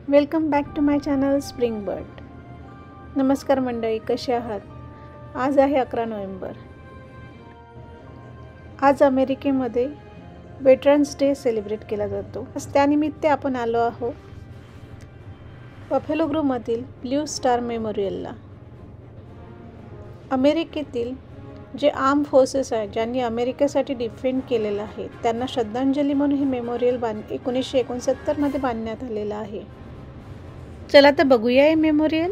Welcome back to my channel spring bird. नमस्कार मंडळी, कसे आहात? आज आहे 11 नोव्हेंबर. आज अमेरिकेमध्ये वेटरन्स डे सेलिब्रेट केला जातो. त्यानिमित्त आपण आलो आहोत बफेलो ग्रोव्हमधील ब्ल्यू स्टार मेमोरियलला. अमेरिकेतील जे आर्म फोर्सेस आहेत, ज्यांनी अमेरिकेसाठी डिफेंड केलेलं आहे, त्यांना श्रद्धांजली म्हणून हे मेमोरियल 1969 मध्ये बांधण्यात आलेलं आहे. चला तर बघूया हे मेमोरियल.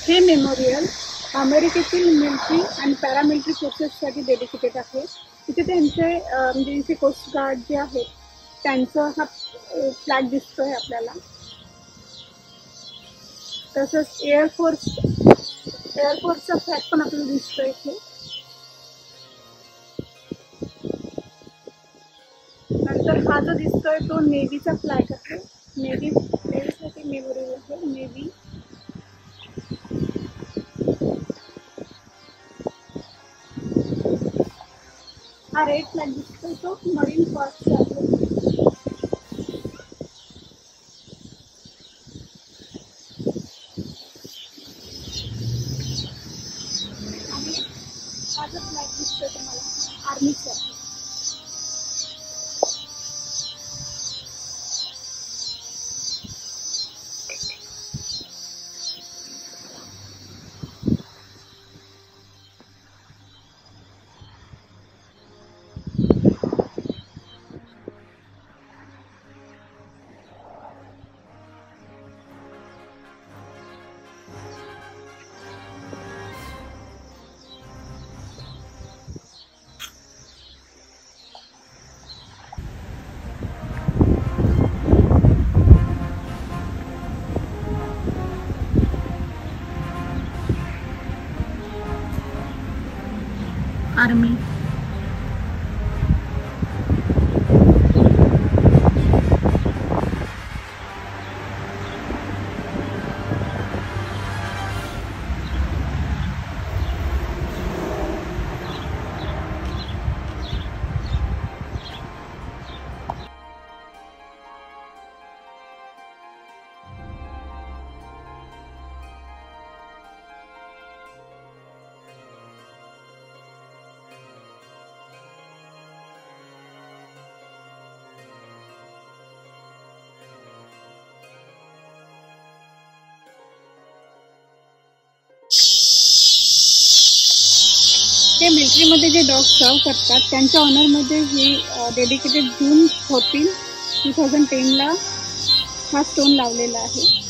हे मेमोरियल अमेरिकेतील मिलिटरी आणि पॅरामिलिटरी फोर्सेससाठी डेडिकेटेड आहे. इथे त्यांचे म्हणजे इथे कोस्ट गार्ड जे आहेत त्यांचं हा फ्लॅग दिसतोय आपल्याला. तसंच एअरफोर्सचा फ्लॅग पण आपल्याला दिसतोय इथे. नंतर हा जो दिसतोय तो नेव्हीचा फ्लॅग आहे. नेव्हीसाठी मेमोरियल आहे. नेव्ही हा रेड फ्लॅग दिसतोय तो मरीन फोर्सचा आहे. आणि हा जो फ्लॅग दिसतोय तुम्हाला आर्मीचा आहे. आर्मी ते मिलिटरीमध्ये जे डॉग सर्व करतात त्यांच्या ऑनरमध्ये हे डेडिकेटेड जून 14, 2010 ला हा स्टोन लावलेला आहे.